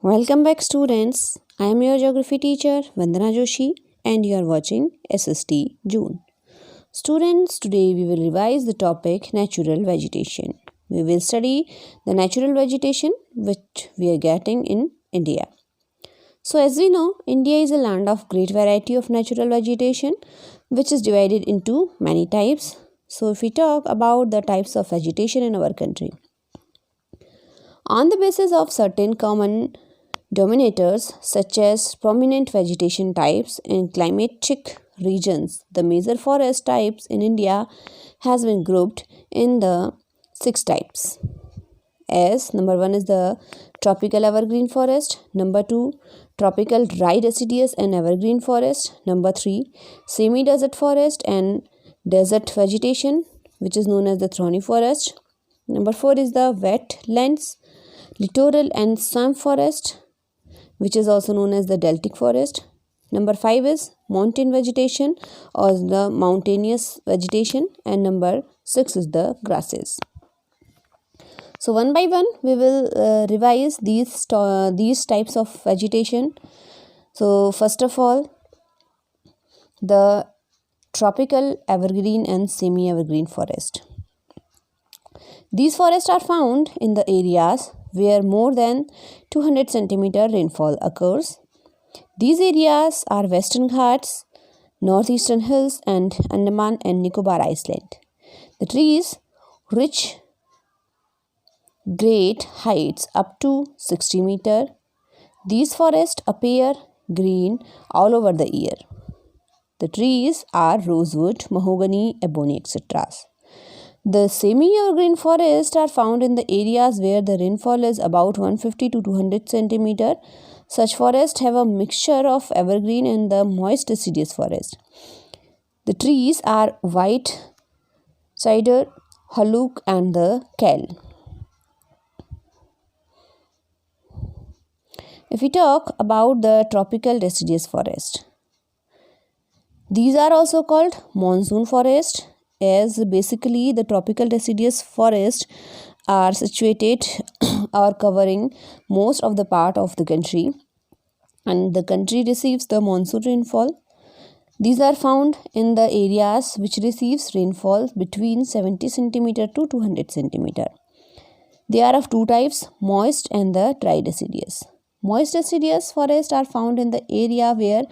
Welcome back, students. I am your geography teacher Vandana Joshi and you are watching SST June. Students, today we will revise the topic natural vegetation. We will study the natural vegetation which we are getting in India. So as we know, India is a land of great variety of natural vegetation which is divided into many types. So if we talk about the types of vegetation in our country, on the basis of certain common dominators such as prominent vegetation types in climatic regions, the major forest types in India has been grouped in the 6 types. As number 1 is the tropical evergreen forest, number 2 tropical dry deciduous and evergreen forest, number 3 semi-desert forest and desert vegetation which is known as the thorny forest, number 4 is the wetlands, littoral and swamp forest which is also known as the deltic forest. Number 5 is mountain vegetation or the mountainous vegetation, and number 6 is the grasses. So one by one we will revise these types of vegetation. So first of all, the tropical evergreen and semi-evergreen forest. These forests are found in the areas where more than 200 cm rainfall occurs. These areas are Western Ghats, Northeastern Hills and Andaman and Nicobar Island. The trees reach great heights up to 60 meter. These forests appear green all over the year. The trees are rosewood, mahogany, ebony, etc. The semi-evergreen forests are found in the areas where the rainfall is about 150 to 200 cm. Such forests have a mixture of evergreen and the moist deciduous forest. The trees are white cedar, haluk and the cal. If we talk about the tropical deciduous forest, these are also called monsoon forest, as basically the tropical deciduous forests are situated or covering most of the part of the country, and the country receives the monsoon rainfall. These are found in the areas which receives rainfall between 70 cm to 200 cm. They are of two types, moist and the dry deciduous. Moist deciduous forests are found in the area where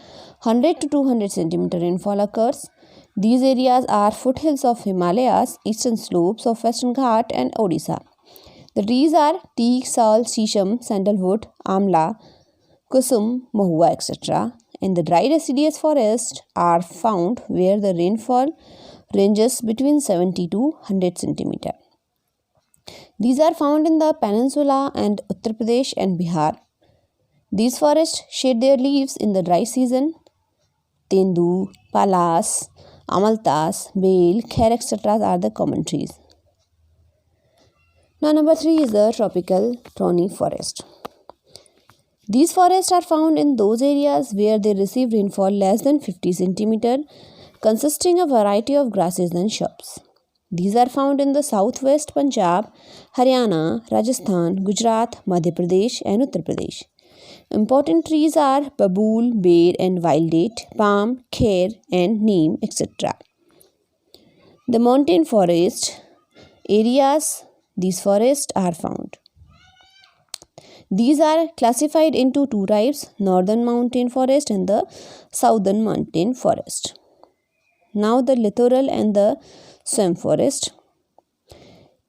100 to 200 cm rainfall occurs. These areas are foothills of Himalayas, eastern slopes of Western Ghat and Odisha. The trees are teak, sal, shisham, sandalwood, amla, kusum, mahua, etc. And the dry deciduous forests are found where the rainfall ranges between 70 to 100 cm. These are found in the Peninsula and Uttar Pradesh and Bihar. These forests shed their leaves in the dry season. Tendu, palas, amaltas, bale, kher, etc. are the common trees. Now number 3 is the tropical thorny forest. These forests are found in those areas where they receive rainfall less than 50 cm, consisting of a variety of grasses and shrubs. These are found in the southwest Punjab, Haryana, Rajasthan, Gujarat, Madhya Pradesh and Uttar Pradesh. Important trees are babool, ber and wild date, palm, kher and neem, etc. The mountain forest areas these forests are found. These are classified into two types, northern mountain forest and the southern mountain forest. Now the littoral and the swamp forest.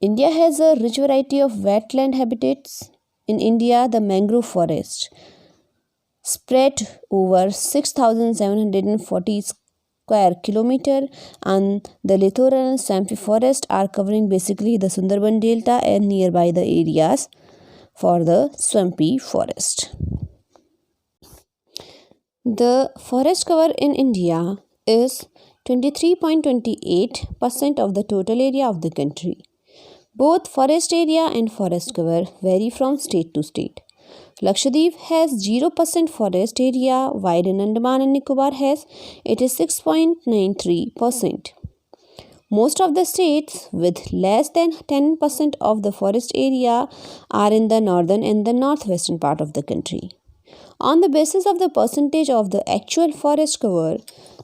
India has a rich variety of wetland habitats. In India, the mangrove forest spread over 6,740 square kilometer and the littoral and swampy forest are covering basically the Sundarban Delta and nearby the areas for the swampy forest. The forest cover in India is 23.28% of the total area of the country. Both forest area and forest cover vary from state to state. Lakshadweep has 0% forest area, while in Andaman and Nicobar has 86.93%. Most of the states with less than 10% of the forest area are in the northern and the northwestern part of the country. On the basis of the percentage of the actual forest cover,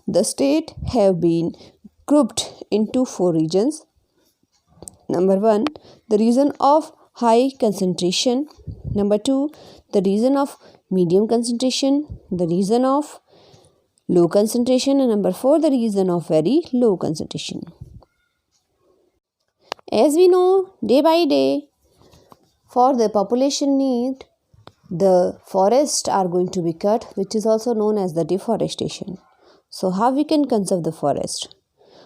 the state have been grouped into 4 regions. Number 1, the region of high concentration. Number 2, the region of medium concentration. The region of low concentration. And number 4, the region of very low concentration. As we know, day by day, for the population need, the forests are going to be cut, which is also known as the deforestation. So how we can conserve the forest?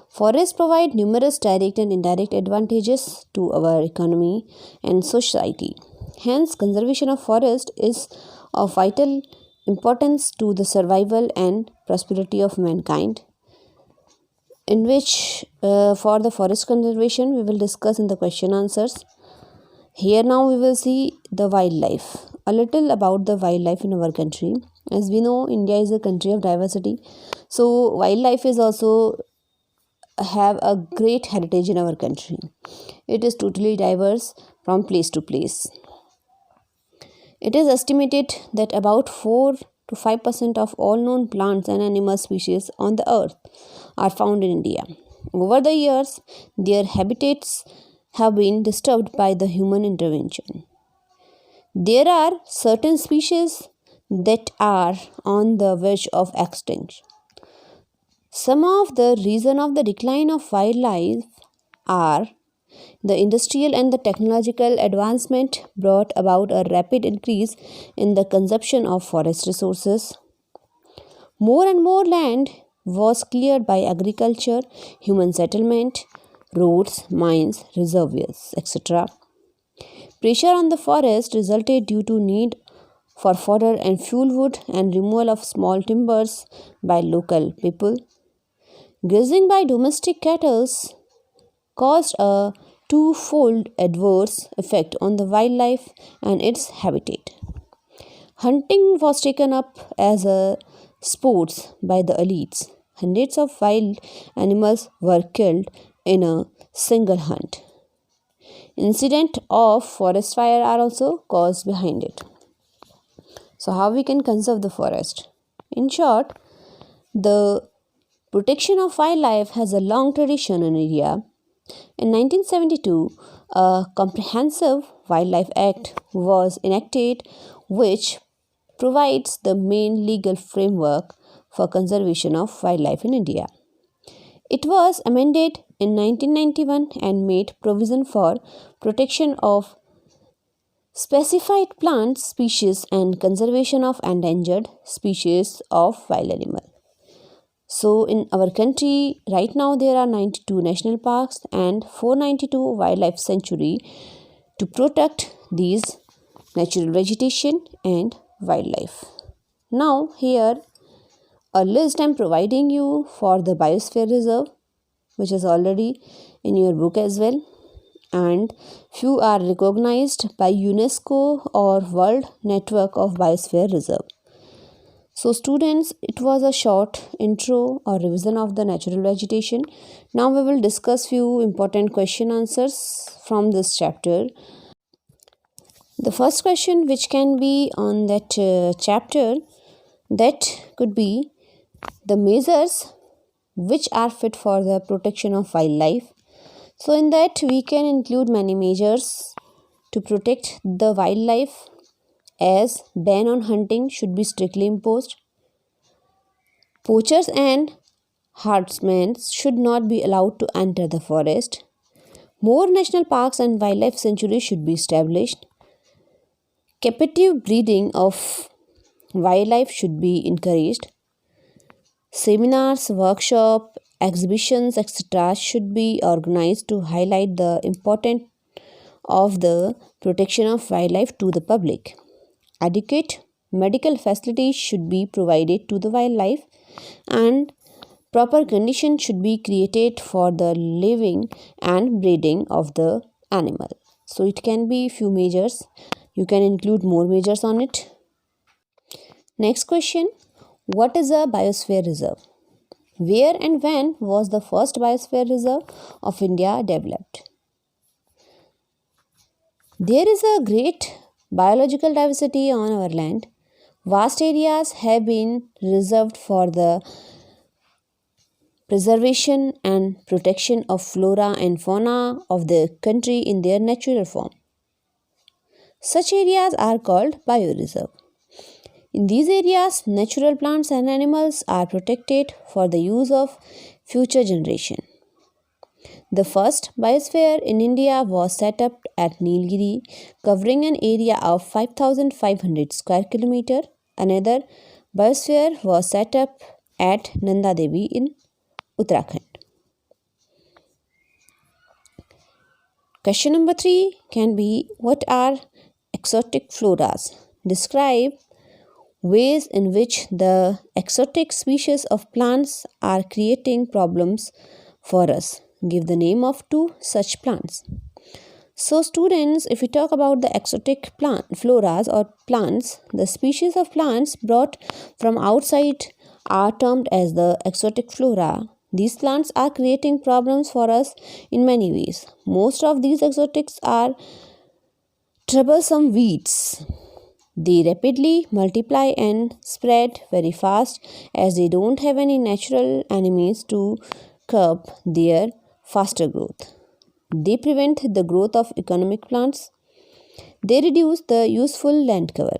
Forests provide numerous direct and indirect advantages to our economy and society. Hence, conservation of forest is of vital importance to the survival and prosperity of mankind, in which for the forest conservation we will discuss in the question answers. Here now we will see the wildlife. A little about the wildlife in our country. As we know, India is a country of diversity. So wildlife is also have a great heritage in our country. It is totally diverse from place to place. It is estimated that about 4 to 5% of all known plants and animal species on the earth are found in India. Over the years, their habitats have been disturbed by the human intervention. There are certain species that are on the verge of extinction. Some of the reasons of the decline of wildlife are the industrial and the technological advancement brought about a rapid increase in the consumption of forest resources. More and more land was cleared by agriculture, human settlement, roads, mines, reservoirs, etc. Pressure on the forest resulted due to need for fodder and fuel wood and removal of small timbers by local people. Grazing by domestic cattle caused a twofold adverse effect on the wildlife and its habitat. Hunting was taken up as a sport by the elites. Hundreds of wild animals were killed in a single hunt. Incidents of forest fire are also caused behind it. So how we can conserve the forest? In short, the protection of wildlife has a long tradition in India. In 1972, a comprehensive Wildlife Act was enacted which provides the main legal framework for conservation of wildlife in India. It was amended in 1991 and made provision for protection of specified plant species and conservation of endangered species of wild animal. So in our country right now there are 92 national parks and 492 wildlife sanctuary to protect these natural vegetation and wildlife. Now here a list I am providing you for the biosphere reserve, which is already in your book as well, and few are recognized by UNESCO or World Network of Biosphere Reserve. So students, it was a short intro or revision of the natural vegetation. Now we will discuss few important question answers from this chapter. The first question which can be on that chapter, that could be the measures which are fit for the protection of wildlife. So in that we can include many measures to protect the wildlife, as ban on hunting should be strictly imposed. Poachers and herdsmen should not be allowed to enter the forest. More national parks and wildlife sanctuaries should be established. Captive breeding of wildlife should be encouraged. Seminars, workshops, exhibitions, etc. should be organized to highlight the importance of the protection of wildlife to the public. Adequate medical facilities should be provided to the wildlife, and proper conditions should be created for the living and breeding of the animal. So it can be few measures. You can include more measures on it. Next question. What is a biosphere reserve? Where and when was the first biosphere reserve of India developed? There is a great biological diversity on our land. Vast areas have been reserved for the preservation and protection of flora and fauna of the country in their natural form. Such areas are called bioreserve. In these areas, natural plants and animals are protected for the use of future generation. The first biosphere in India was set up at Nilgiri, covering an area of 5,500 square kilometer. Another biosphere was set up at Nanda Devi in Uttarakhand. Question number 3 can be, what are exotic floras? Describe ways in which the exotic species of plants are creating problems for us. Give the name of 2 such plants. So students, if we talk about the exotic floras or plants, the species of plants brought from outside are termed as the exotic flora. These plants are creating problems for us in many ways. Most of these exotics are troublesome weeds. They rapidly multiply and spread very fast as they don't have any natural enemies to curb their faster growth. They prevent the growth of economic plants. They reduce the useful land cover.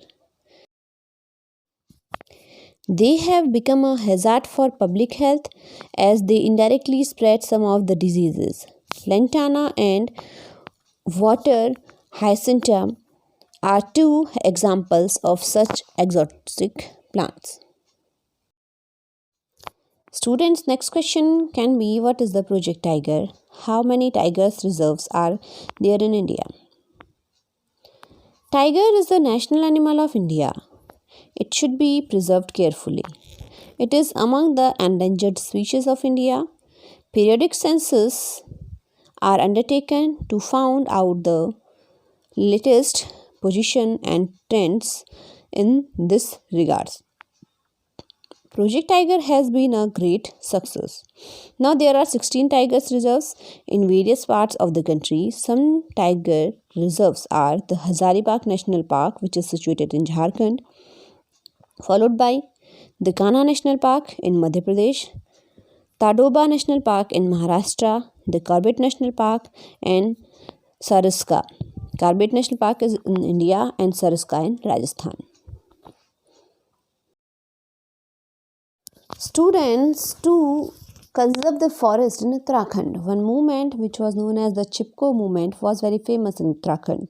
They have become a hazard for public health as they indirectly spread some of the diseases. Lantana and water hyacinthum are 2 examples of such exotic plants. Students, next question can be, what is the Project Tiger? How many tigers reserves are there in India? Tiger is the national animal of India. It should be preserved carefully. It is among the endangered species of India. Periodic censuses are undertaken to find out the latest position and trends in this regards. Project Tiger has been a great success. Now there are 16 tiger reserves in various parts of the country. Some tiger reserves are the Hazaribagh National Park, which is situated in Jharkhand, followed by the Kanha National Park in Madhya Pradesh, Tadoba National Park in Maharashtra, the Corbett National Park, and Sariska. Corbett National Park is in India and Sariska in Rajasthan. Students, to conserve the forest in Uttarakhand, one movement which was known as the CHIPKOO movement was very famous in Uttarakhand.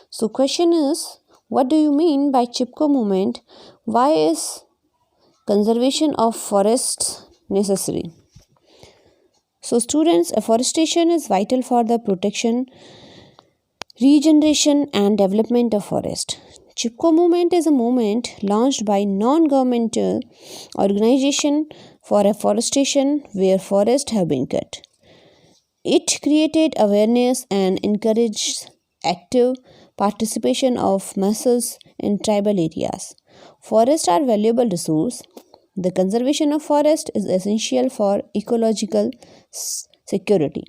So question is, what do you mean by CHIPKOO movement? Why is conservation of forests necessary? So students, afforestation is vital for the protection, regeneration and development of forest. CHIPKOO movement is a movement launched by non-governmental organization for afforestation where forests have been cut. It created awareness and encouraged active participation of masses in tribal areas. Forests are valuable resource. The conservation of forest is essential for ecological security.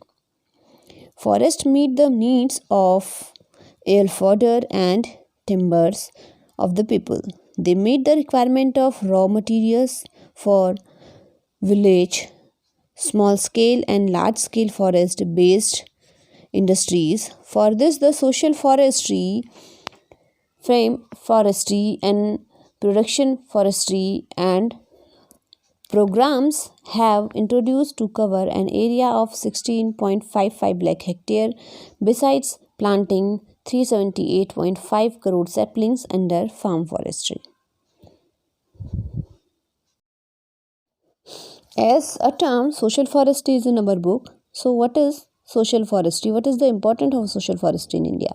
Forests meet the needs of ale fodder and timbers of the people. They meet the requirement of raw materials for village, small scale and large scale forest based industries. For this, the social forestry, frame forestry and production forestry and programs have introduced to cover an area of 16.55 lakh hectare besides planting 378.5 crore saplings under farm forestry. As a term, social forestry is in our book. So what is social forestry? What is the importance of social forestry in India?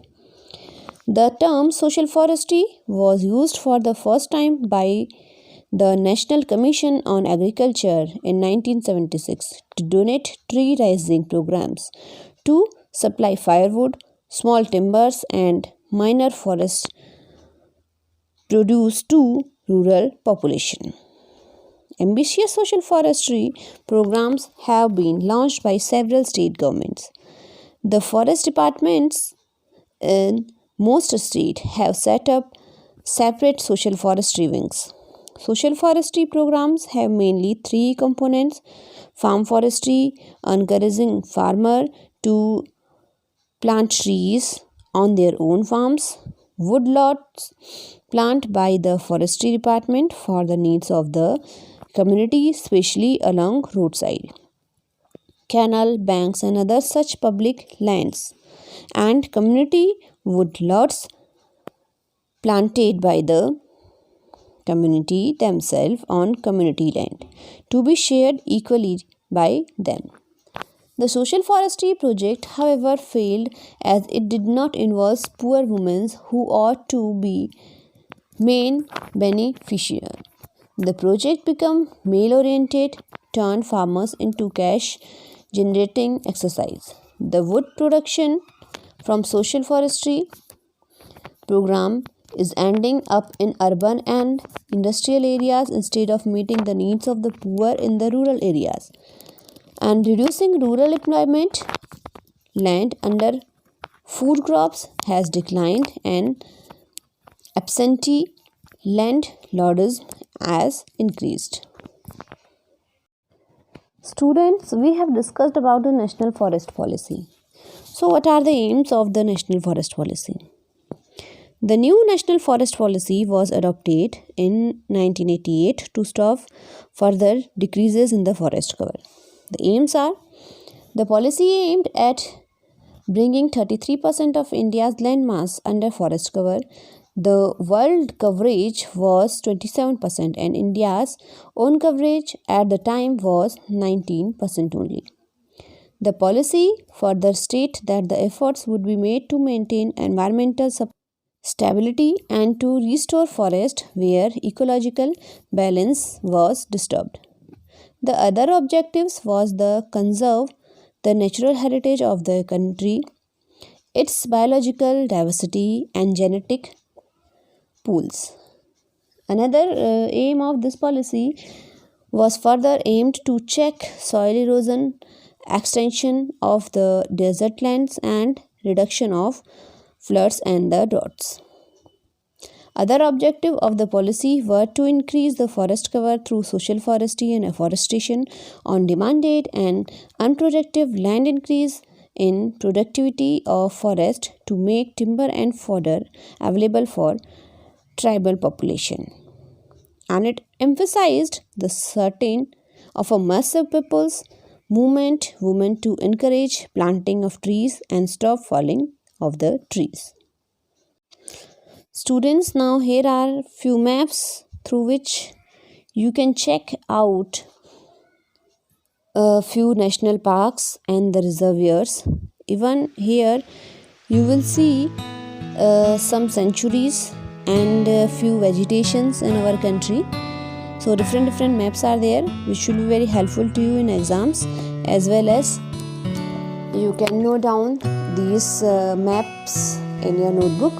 The term social forestry was used for the first time by the National Commission on Agriculture in 1976 to donate tree raising programs to supply firewood, small timbers and minor forest produce to rural population. Ambitious social forestry programs have been launched by several state governments. The forest departments in most states have set up separate social forestry wings. Social forestry programs have mainly three components: farm forestry, encouraging farmers to plant trees on their own farms; woodlots planted by the forestry department for the needs of the community, especially along roadside, canal banks and other such public lands; and community woodlots planted by the community themselves on community land to be shared equally by them. The social forestry project, however, failed as it did not involve poor women who ought to be main beneficiaries. The project became male-oriented, turned farmers into cash-generating exercise. The wood production from social forestry program is ending up in urban and industrial areas instead of meeting the needs of the poor in the rural areas, and reducing rural employment. Land under food crops has declined and absentee landlordism has increased. Students, we have discussed about the National Forest Policy. So what are the aims of the National Forest Policy? The new National Forest Policy was adopted in 1988 to stop further decreases in the forest cover. The aims are: the policy aimed at bringing 33% of India's land mass under forest cover. The world coverage was 27% and India's own coverage at the time was 19% only. The policy further stated that the efforts would be made to maintain environmental stability and to restore forest where ecological balance was disturbed. The other objectives was the conserve the natural heritage of the country, its biological diversity and genetic pools. Another aim of this policy was further aimed to check soil erosion, extension of the desert lands and reduction of floods and the droughts. Other objectives of the policy were to increase the forest cover through social forestry and afforestation on demanded and unproductive land, increase in productivity of forest to make timber and fodder available for tribal population. And it emphasized the certain of a massive people's movement to encourage planting of trees and stop falling of the trees. Students, now here are few maps through which you can check out a few national parks and the reservoirs. Even here you will see some sanctuaries and a few vegetations in our country. So different maps are there which should be very helpful to you in exams, as well as you can note down these maps in your notebook.